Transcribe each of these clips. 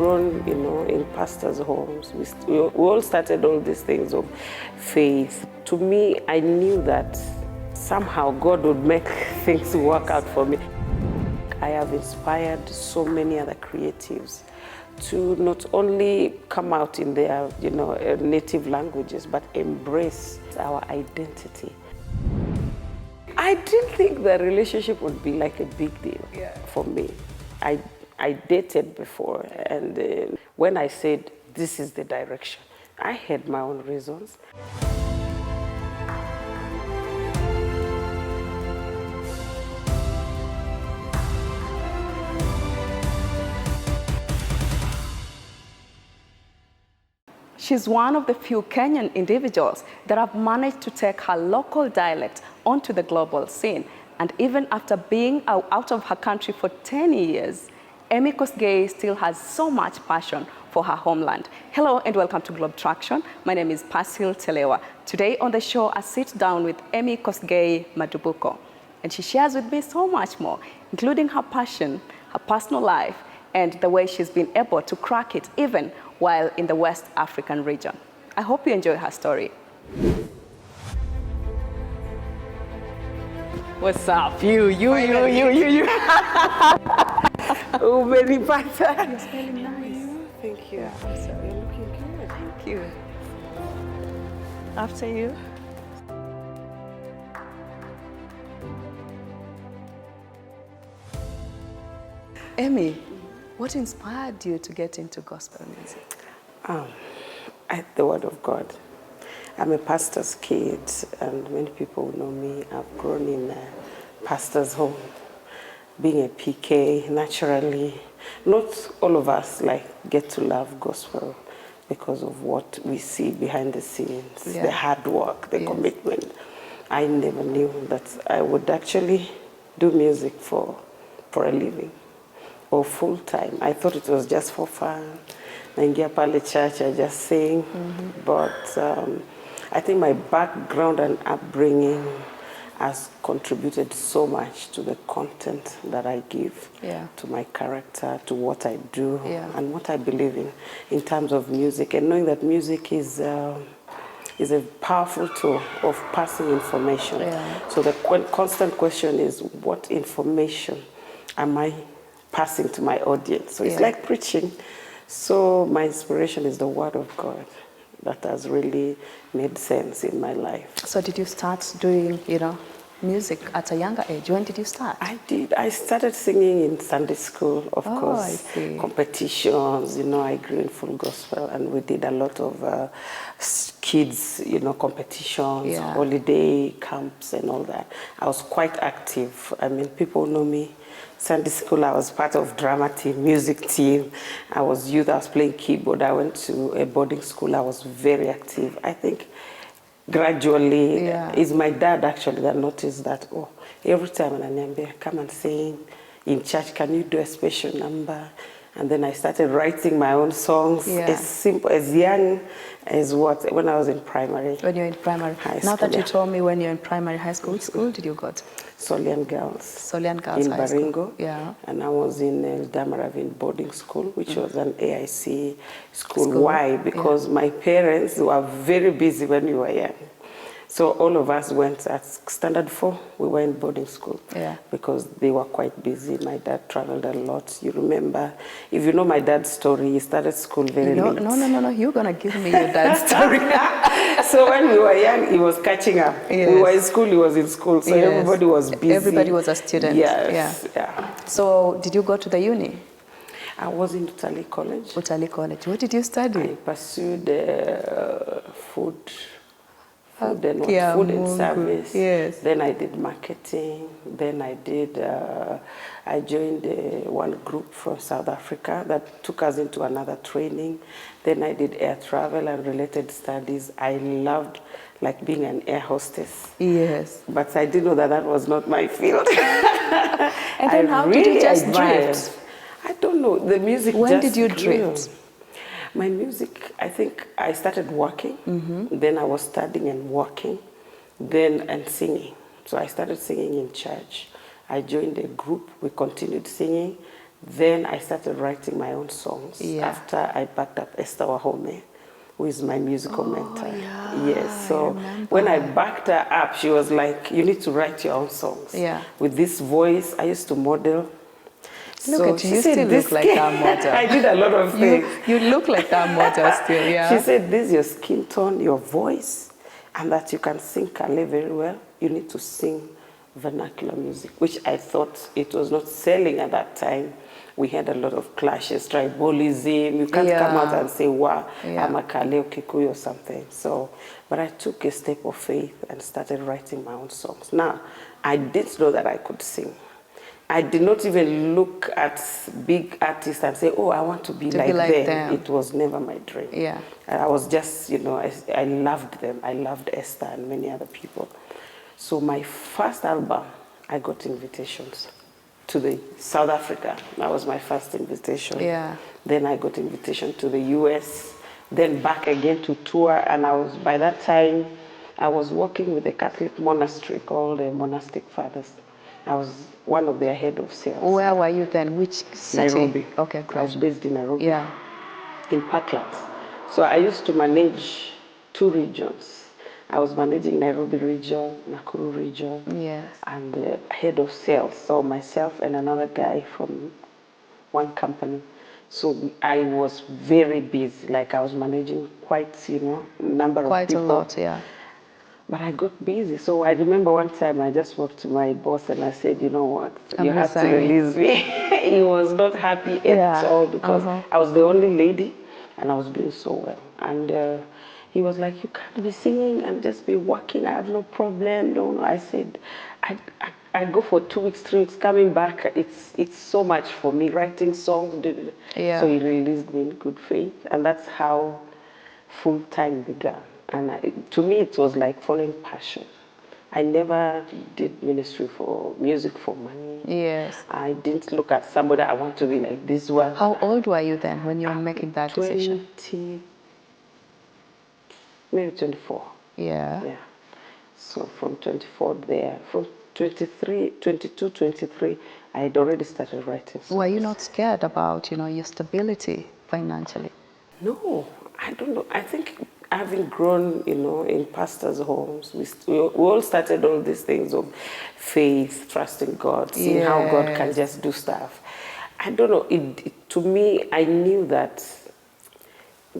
grown, you know, in pastors' homes. We all started all these things of faith. To me, I knew that somehow God would make things work out for me. I have inspired so many other creatives to not only come out in their, you know, native languages, but embrace our identity. I didn't think the relationship would be like a big deal for me. I dated before, and when I said this is the direction, I had my own reasons. She's one of the few Kenyan individuals that have managed to take her local dialect onto the global scene. And even after being out of her country for 10 years, Emmy Kosgei still has so much passion for her homeland. Hello and welcome to Globe Traktion. My name is Pasil Telewa. Today on the show, I sit down with Emmy Kosgei Madumbuko. And she shares with me so much more, including her passion, her personal life, and the way she's been able to crack it even while in the West African region. I hope you enjoy her story. What's up? You. Oh, very better. It's very nice. Thank you. Yeah, I'm sorry. You're looking good. Thank you. After you. Emmy, what inspired you to get into gospel music? The Word of God. I'm a pastor's kid, and many people know me. I've grown in a pastor's home. Being a PK, naturally, not all of us get to love gospel because of what we see behind the scenes, the hard work, the commitment. I never knew that I would actually do music for a living or full time. I thought it was just for fun. Naingia pale church, I just sing. But I think my background and upbringing has contributed so much to the content that I give, to my character, to what I do, and what I believe in terms of music. And knowing that music is a powerful tool of passing information. So the constant question is, what information am I passing to my audience? So it's like preaching. So my inspiration is the Word of God. That has really made sense in my life. So did you start doing, music at a younger age? When did you start? I did. I started singing in Sunday school, of course. I see. Competitions, I grew in full gospel, and we did a lot of kids, competitions, holiday camps and all that. I was quite active. I mean, people know me. Sunday school, I was part of drama team, music team. I was youth, I was playing keyboard. I went to a boarding school. I was very active. I think gradually, it's my dad actually that noticed that, every time I come and sing in church, can you do a special number? And then I started writing my own songs, as simple, as young as when I was in primary. When you're in primary. High now school, that you told me when you're in primary high school, which school did you go to? Solian Girls. Solian Girls in High Baringo. School. And I was in El Damaravin boarding school, which was an AIC school. Why? Because my parents were very busy when we were young. So all of us went at standard 4. We were in boarding school because they were quite busy. My dad traveled a lot. You remember, if you know my dad's story, he started school very late. No. You're going to give me your dad's story. So when we were young, he was catching up. We were in school, he was in school. So everybody was busy. Everybody was a student. Yes. So did you go to the uni? I was in Utali College. Utali College. What did you study? I pursued food and service. Yes. Then I did marketing. Then I joined one group from South Africa that took us into another training. Then I did air travel and related studies. I loved being an air hostess. Yes. But I didn't know that was not my field. And then how did you just drift? I don't know. The music When did you drift? My music, I think I started working, then I was studying and working, and singing. So I started singing in church. I joined a group, we continued singing, Then I started writing my own songs after I backed up Esther Wahome, who is my musical mentor. Yeah, Yes, so I when I backed her up, she was like, you need to write your own songs. Yeah. With this voice, I used to model. Look So at you, she you said, still this look like that model. I did a lot of things. You look like that model still, yeah. She said, this is your skin tone, your voice, and that you can sing Kale very well. You need to sing vernacular music, which I thought it was not selling at that time. We had a lot of clashes, tribalism. You can't come out and say, wow, I'm a Kale or Kikuyu or something. So, but I took a step of faith and started writing my own songs. Now, I didn't know that I could sing. I did not even look at big artists and say, oh, I want to be like them. It was never my dream. Yeah. I was just, you know, I loved them. I loved Esther and many other people. So my first album, I got invitations to the South Africa. That was my first invitation. Yeah. Then I got invitation to the US, then back again to tour. And by that time, I was working with a Catholic monastery called the Monastic Fathers. I was one of their head of sales. Where were you then? Which city? Nairobi. Okay, great. I was based in Nairobi. Yeah. In Parklands. So I used to manage 2 regions. I was managing Nairobi region, Nakuru region, and the head of sales. So myself and another guy from one company. So I was very busy. Like I was managing quite, you know, number of people. Quite a lot, yeah. But I got busy. So I remember one time I just walked to my boss and I said, you know what, you have to release me. He was not happy at all because I was the only lady and I was doing so well. And he was like, you can't be singing and just be working. I have no problem. No. I said, I go for 2 weeks, 3 weeks, coming back. It's so much for me, writing songs. So he released me in good faith. And that's how full time began. And to me, it was like following passion. I never did ministry for music for money. Yes. I didn't look at somebody, I want to be like this one. How old were you then when you were making that decision? Maybe 24. Yeah. Yeah. So from 24 there, from 23, 22, 23, I had already started writing songs. Were you not scared about, you know, your stability financially? No, I don't know. I think having grown, you know, in pastors' homes, we all started all these things of faith, trusting God, seeing how God can just do stuff. I don't know. To me, I knew that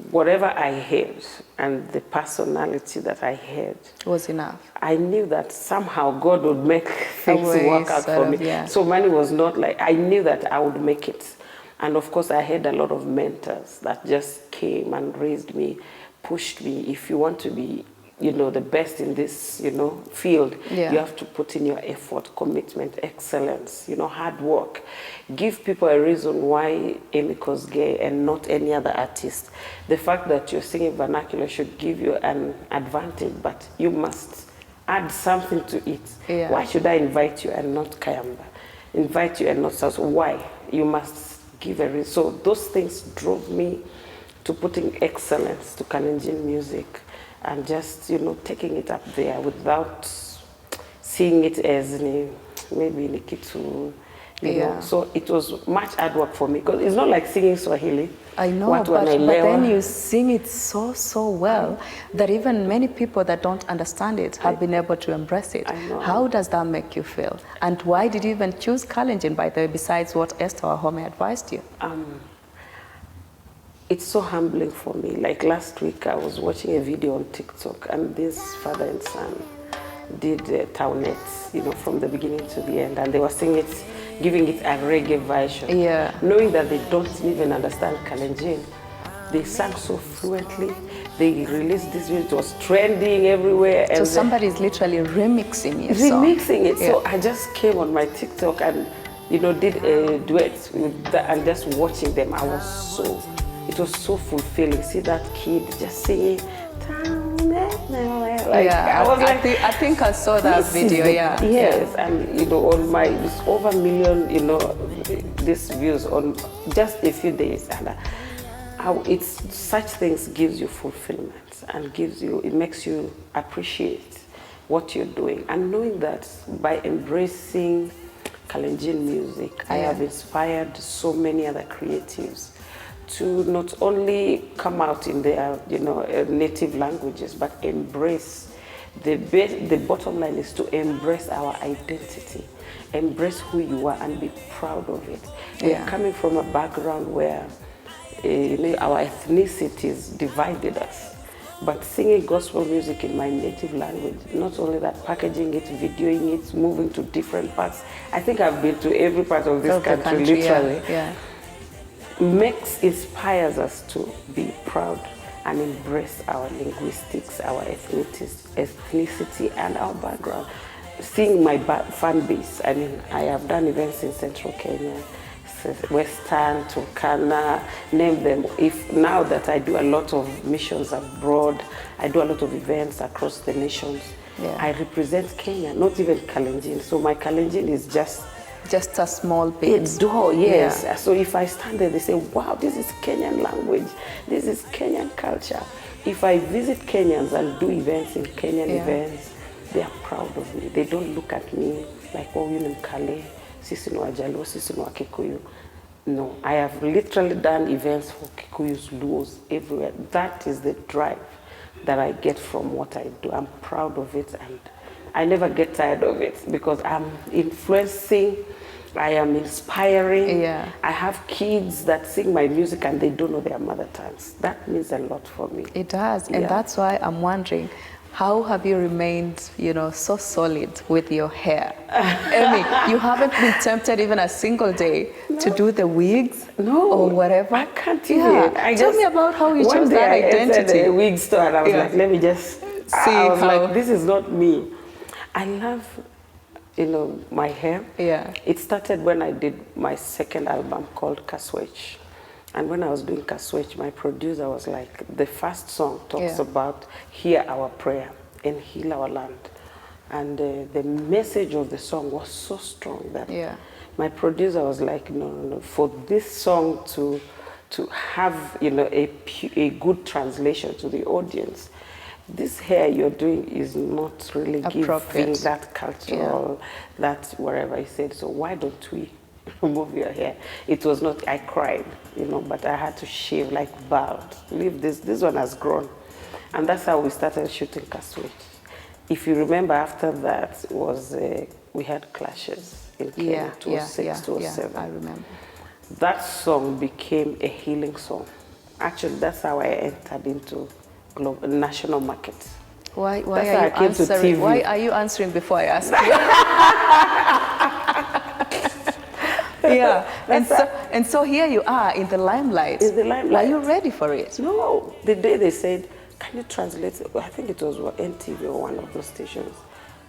whatever I had and the personality that I had was enough. I knew that somehow God would make things work out for me. So money was not like, I knew that I would make it. And of course, I had a lot of mentors that just came and raised me, pushed me. If you want to be, you know, the best in this, you know, field, you have to put in your effort, commitment, excellence, you know, hard work. Give people a reason why Emmy Kosgei and not any other artist. The fact that you're singing vernacular should give you an advantage, but you must add something to it. Why should I invite you and not Kayamba? Invite you and not South? Why? You must give a reason. So those things drove me to putting excellence to Kalenjin music and just, you know, taking it up there without seeing it as maybe Nikitu, you know. So it was much hard work for me because it's not like singing Swahili. I know, but then you sing it so well that even many people that don't understand it have been able to embrace it. How does that make you feel? And why did you even choose Kalenjin, by the way, besides what Esther Wahome advised you? It's so humbling for me. Like last week, I was watching a video on TikTok, and this father and son did Taunet, you know, from the beginning to the end, and they were singing it, giving it a reggae version. Knowing that they don't even understand Kalenjin. They sang so fluently. They released this video, it was trending everywhere. So somebody's literally remixing your song. Remixing it. So I just came on my TikTok and, you know, did a duet with that, and just watching them, it was so fulfilling. See that kid just singing. Like, I think I saw that video. Yes, and you know, on my over 1 million, you know, these views on just a few days, and how it's such things gives you fulfillment and it makes you appreciate what you're doing, and knowing that by embracing Kalenjin music. I have inspired so many other creatives to not only come out in their, native languages, but embrace. The bottom line is to embrace our identity, embrace who you are, and be proud of it. We are coming from a background where our ethnicities divided us. But singing gospel music in my native language, not only that, packaging it, videoing it, moving to different parts. I think I've been to every part of this country, literally. Inspires us to be proud and embrace our linguistics, our ethnicity, and our background. Seeing my fan base, I mean, I have done events in Central Kenya, Western, Turkana, name them. Now that I do a lot of missions abroad, I do a lot of events across the nations. I represent Kenya, not even Kalenjin. So my Kalenjin is just a small bit. Yes. So if I stand there, they say, wow, this is Kenyan language. This is Kenyan culture. If I visit Kenyans and do events in Kenyan events, they are proud of me. They don't look at me like, oh, you know, Kale, sisi no Ajaluo, sisi no Kikuyu. No, I have literally done events for Kikuyus, Luos, everywhere. That is the drive that I get from what I do. I'm proud of it, and I never get tired of it because I'm influencing, I am inspiring. I have kids that sing my music and they don't know their mother tongues. That means a lot for me. It does, and that's why I'm wondering, how have you remained, so solid with your hair? Emmy, you haven't been tempted even a single day to do the wigs or whatever? I can't even. Tell me about how you chose that identity. One day I entered a wig store and I was like, let me just see. I was like, this is not me. I love, my hair. It started when I did my second album called Kaswech. And when I was doing Kaswech, my producer was like, the first song talks about hear our prayer and heal our land. And the message of the song was so strong that my producer was like, no, for this song to have, a good translation to the audience, this hair you're doing is not really giving that cultural, that whatever. He said, so why don't we remove your hair? It was not, I cried, but I had to shave, like bald. Leave this one has grown. And that's how we started shooting Kaswech. If you remember, after that was, we had clashes in Kenya, 2006, 2007. I remember. That song became a healing song. Actually, that's how I entered into global national market. Why are you answering before I ask you? And so here you are in the limelight. In the limelight. Are you ready for it? No. The day they said, can you translate? I think it was NTV or one of those stations.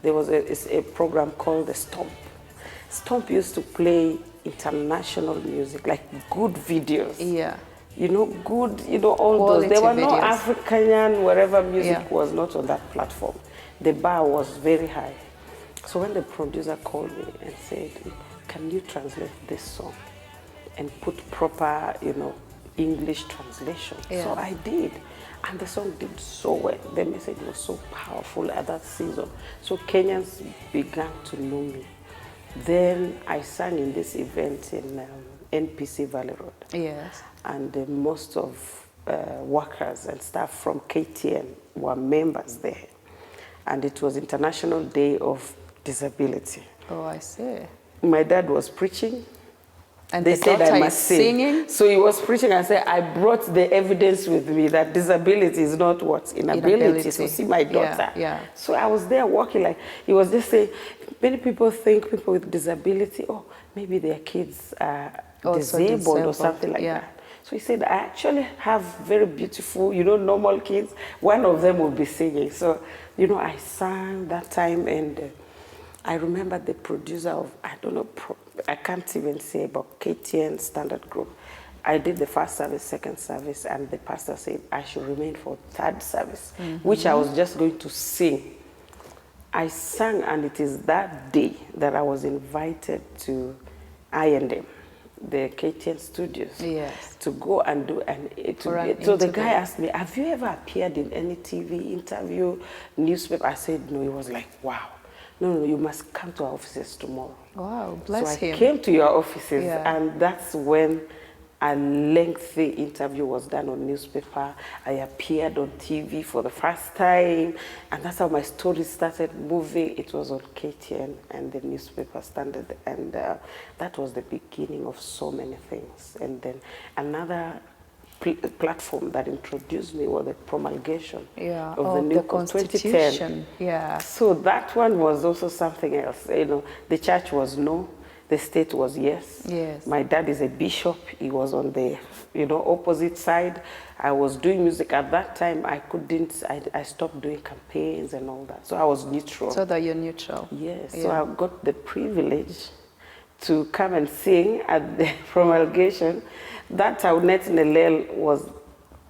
There was a program called the Stomp. Stomp used to play international music, like good videos. Good, all quality those. There were no videos. African, wherever music was not on that platform. The bar was very high. So when the producer called me and said, can you translate this song and put proper, English translation? So I did. And the song did so well. The message was so powerful at that season. So Kenyans began to know me. Then I sang in this event in NPC Valley Road. Yes. And most of workers and staff from KTN were members there. And it was International Day of Disability. Oh, I see. My dad was preaching. And they said I must sing. So he was preaching and said, I brought the evidence with me that disability is not what? Inability. So see my daughter. So I was there walking like, he was just saying, many people think people with disability, maybe their kids are disabled or something like that. So he said, I actually have very beautiful, normal kids. One of them will be singing. So, I sang that time, and I remember the producer of, I can't even say about KTN Standard Group. I did the first service, second service, and the pastor said I should remain for third service, which I was just going to sing. I sang, and it is that day that I was invited to I&M, the KTN studios, to go and do so the guy asked me, have you ever appeared in any TV interview, newspaper? I said no. He was like, wow. no, you must come to our offices tomorrow. Wow, bless So I him. came to your offices, Yeah. and that's when a lengthy interview was done on newspaper. I appeared on TV for the first time, and that's how my story started moving. It was on KTN and the newspaper Standard, and that was the beginning of so many things. And then another platform that introduced me was the promulgation of the new Constitution. 2010. Yeah. So that one was also something else. You know, the church was no, the state was yes. Yes. My dad is a bishop. He was on the, opposite side. I was doing music at that time. I stopped doing campaigns and all that. So I was neutral. So that you're neutral. Yes. Yeah. So I got the privilege to come and sing at the promulgation. That Taunet Nelel was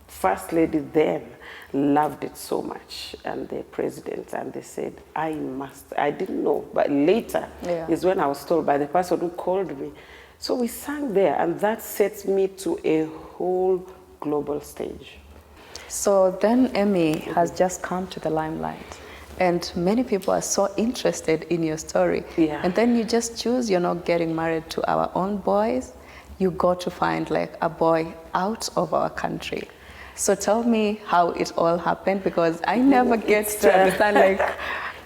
first lady then, loved it so much, and the president, and they said, I didn't know, but later is when I was told by the person who called me. So we sang there, and that sets me to a whole global stage. So then Emmy has just come to the limelight, and many people are so interested in your story. Yeah. And then you just choose, you're not getting married to our own boys, you go to find like a boy out of our country. So tell me how it all happened, because I never get to understand like...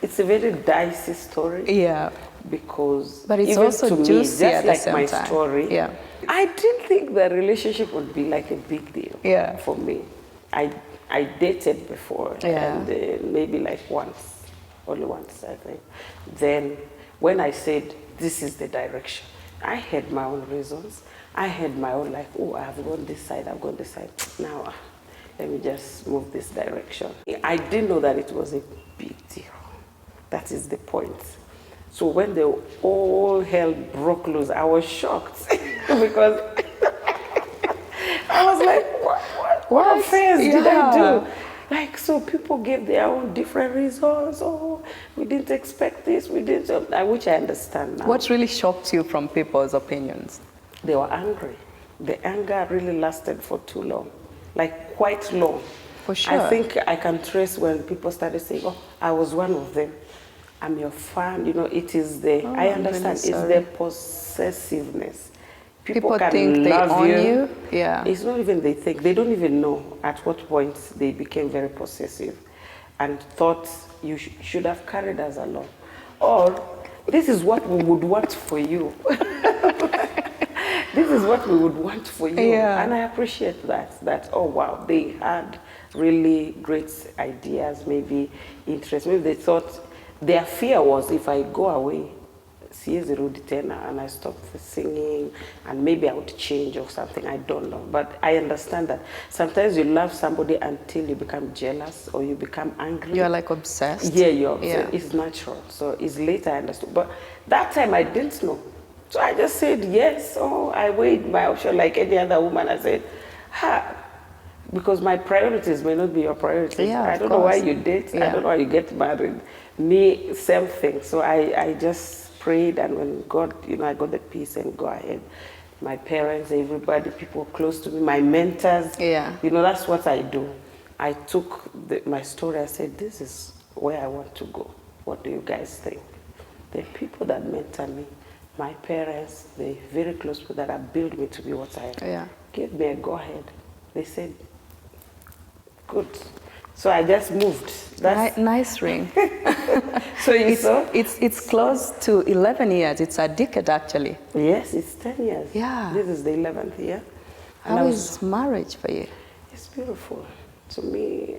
It's a very dicey story. Yeah. Because but it's even also to juicy me, at just the like same my time. story, Yeah. I didn't think the relationship would be like a big deal for me. I dated before, and maybe like only once, I think. Then when I said, this is the direction, I had my own reasons. I had my own, like, oh, I've gone this side, I've gone this side. Now, let me just move this direction. I didn't know that it was a big deal. That is the point. So when the all hell broke loose, I was shocked because I was like, what affairs did I do? Like, so people gave their own different reasons. Oh, we didn't expect this, we didn't, which I understand now. What really shocked you from people's opinions? They were angry. The anger really lasted for too long, like quite long. For sure. I think I can trace when people started saying, oh, I was one of them. I'm your fan. You know, it is the, I understand, really it's the possessiveness. People can think they own you. Yeah. It's not even they think. They don't even know at what point they became very possessive and thought you should have carried us along. Or, this is what we would want for you. This is what we would want for you. Yeah. And I appreciate that, oh wow, they had really great ideas, maybe interest. Maybe they thought, their fear was if I go away, and I stopped singing, and maybe I would change or something, I don't know. But I understand that sometimes you love somebody until you become jealous or you become angry. You're like obsessed. Yeah, you're obsessed. Yeah. It's natural. So it's later I understood. But that time I didn't know. So I just said yes. Oh, I weighed my option like any other woman. I said, because my priorities may not be your priorities. Yeah, I don't know why you date. I don't know why you get married. Me, same thing. So I just prayed, and when God, I got the peace and go ahead. My parents, everybody, people close to me, my mentors. Yeah. That's what I do. I took my story. I said, this is where I want to go. What do you guys think? The people that mentor me, my parents, the very close people that have built me to be what I am, gave me a go ahead. They said, good. So I just moved. Nice ring. So it's close to 11 years. It's a decade actually. Yes, it's 10 years. Yeah. This is the 11th year. How is marriage for you? It's beautiful. To me,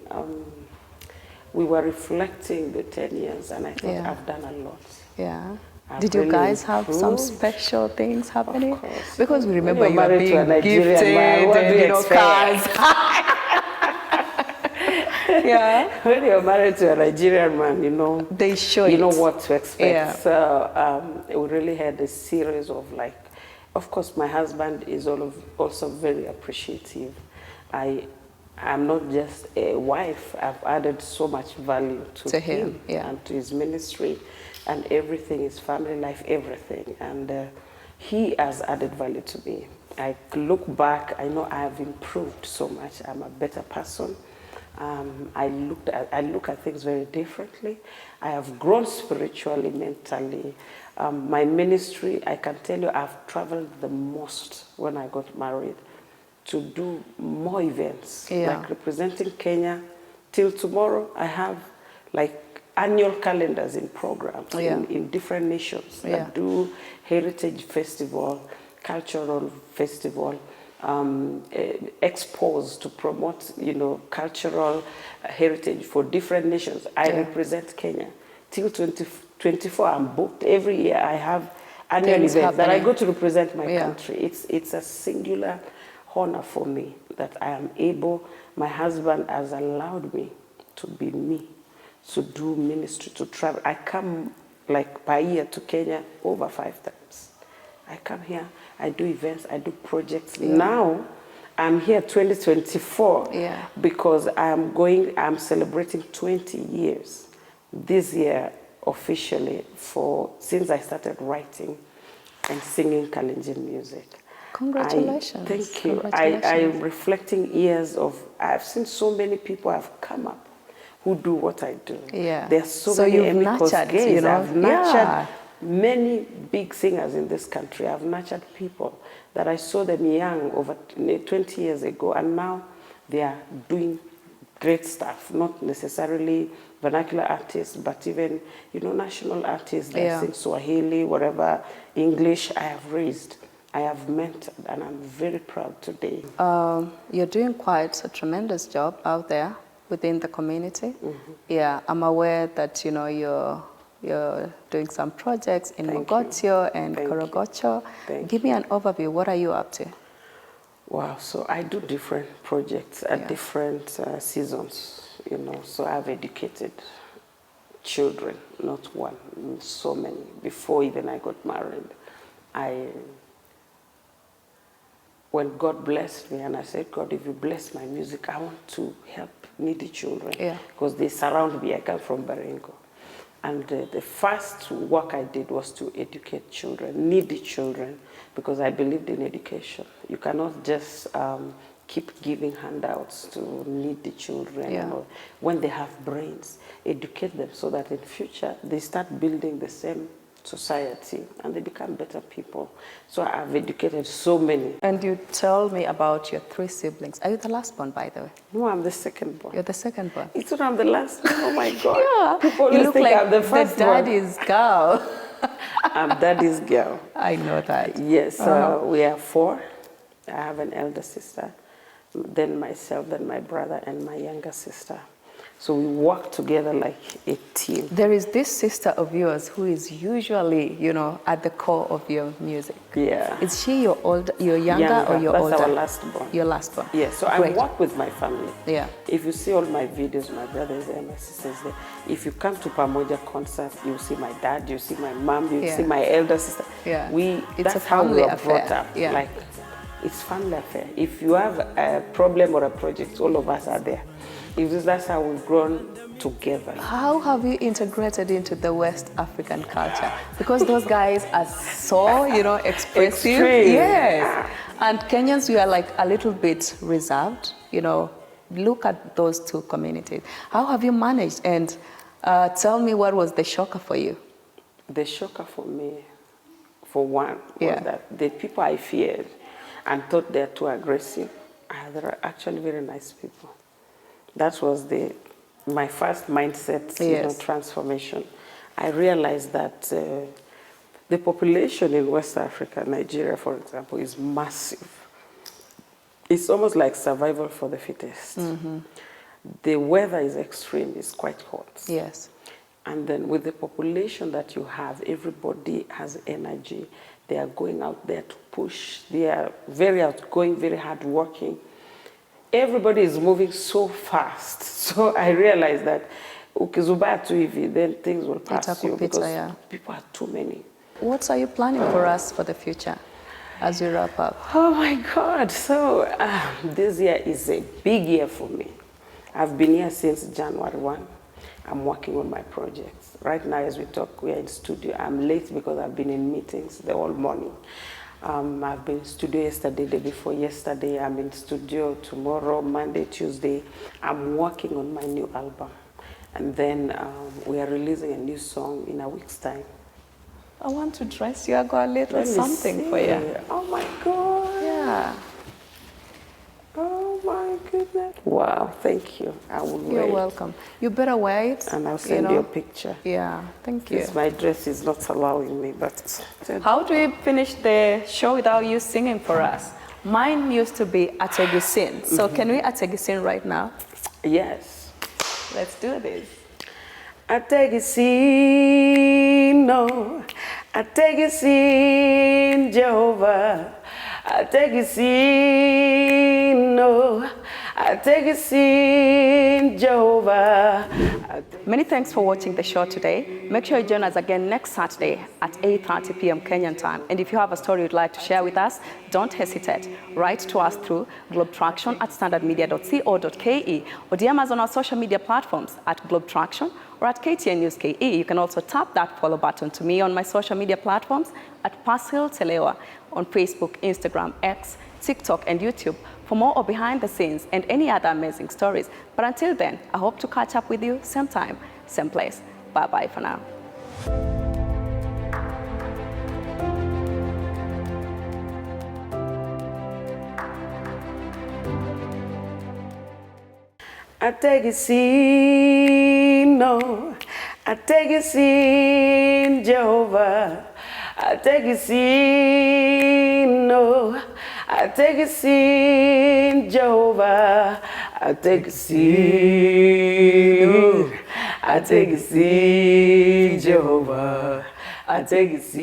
we were reflecting the 10 years, and I thought I've done a lot. Yeah. Did you guys have some special things happening? Of course. Because we remember you were being gifted and cars. Yeah. When you're married to a Nigerian man, they show you know what to expect. Yeah. So we really had a series of of course, my husband is also very appreciative. I'm not just a wife. I've added so much value to him and to his ministry and everything, his family life, everything. And he has added value to me. I look back, I know I have improved so much. I'm a better person. I look at things very differently. I have grown spiritually, mentally. My ministry, I can tell you, I've traveled the most when I got married to do more events, like representing Kenya. Till tomorrow, I have like annual calendars in programs in different nations that do heritage festival, cultural festival, expos to promote, cultural heritage for different nations. I represent Kenya. Till 2024, I'm booked. Every year I have annual events that I go to represent my country. It's a singular honor for me that I am able, my husband has allowed me to be me, to do ministry, to travel. I come like per year to Kenya over 5 times. I come here, I do events, I do projects. Now, I'm here 2024 because I'm celebrating 20 years this year officially since I started writing and singing Kalenjin music. Congratulations. Thank you. Congratulations. I am reflecting years I've seen so many people have come up who do what I do. Yeah. There's so many Emmy Kosgei. I've nurtured many big singers in this country. I've nurtured people that I saw them young over 20 years ago, and now they are doing great stuff, not necessarily vernacular artists, but even, national artists that sing Swahili, whatever, English. I have raised, I have mentored, and I'm very proud today. You're doing quite a tremendous job out there within the community. Yeah, I'm aware that, you're doing some projects in Mogotio and Korogocho. Give me an overview. What are you up to? Wow, so I do different projects at different seasons, So I've educated children, not one, so many. Before even I got married, when God blessed me, and I said, God, if you bless my music, I want to help needy children because they surround me. I come from Baringo. And the first work I did was to educate children, needy children, because I believed in education. You cannot just keep giving handouts to needy children. When they have brains, educate them so that in future they start building the same society and they become better people. So I've educated so many. And you tell me about your 3 siblings. Are you the last one, by the way? No, I'm the second born. You're the second born. It's not I'm the last one. Oh my God. People you look think like I'm the first the daddy's girl. I'm daddy's girl. I know that. Yes, we are 4. I have an elder sister, then myself, then my brother, and my younger sister. So we work together like a team. There is this sister of yours who is usually, at the core of your music. Yeah. Is she your younger or your older? That's our last born. Your last born. Yeah, so Great. I work with my family. Yeah. If you see all my videos, my brother's there, my sister's there. If you come to Pamoja concert, you see my dad, you see my mom, you see my elder sister. Yeah. That's how we were brought up. Yeah. Like, it's family affair. If you have a problem or a project, all of us are there. That's how we've grown together. How have you integrated into the West African culture? Because those guys are so, expressive. Extreme. Yes. And Kenyans, we are like a little bit reserved. Look at those 2 communities. How have you managed? And tell me, what was the shocker for you? The shocker for me, for one, was that the people I feared and thought they're too aggressive, they're actually very nice people. That was my first mindset transformation. I realized that the population in West Africa, Nigeria, for example, is massive. It's almost like survival for the fittest. The weather is extreme, it's quite hot. Yes. And then with the population that you have, everybody has energy. They are going out there to push. They are very outgoing, very hardworking. Everybody is moving so fast. So I realized that then things will pass you because people are too many. What are you planning for us for the future as we wrap up? Oh my God. So this year is a big year for me. I've been here since January 1. I'm working on my projects. Right now as we talk, we are in studio. I'm late because I've been in meetings the whole morning. I've been in studio yesterday, day before yesterday. I'm in studio tomorrow, Monday, Tuesday. I'm working on my new album. And then we are releasing a new song in a week's time. I want to dress you. I got a little Let me something see. for you. Oh my God. Yeah. Oh my goodness. Wow, thank you. I will wear You're it. welcome. You better wear it. And I'll send you a picture. Yeah, thank you. Yes, my dress is not allowing me, but... How do we finish the show without you singing for us? Mine used to be Ategisin. So can we Ategisin right now? Yes. Let's do this. Ategisin, no. Ategisin, Jehovah. Ategisin, no. Ategisin, Jehovah. Many thanks for watching the show today. Make sure you join us again next Saturday at 8:30 p.m. Kenyan time. And if you have a story you'd like to share with us, don't hesitate. Write to us through globetraction@standardmedia.co.ke or DM us on our social media platforms at Globetraction or at KTN News KE. You can also tap that follow button to me on my social media platforms at Pasil Telewa on Facebook, Instagram, X, TikTok, and YouTube for more or behind the scenes and any other amazing stories. But until then, I hope to catch up with you same time, same place. Bye-bye for now. Ategisin, no. Ategisin, Jehovah. Ategisin, no. Ategisin, Jehovah. Ategisin, Ategisin, Jehovah. Ategisin.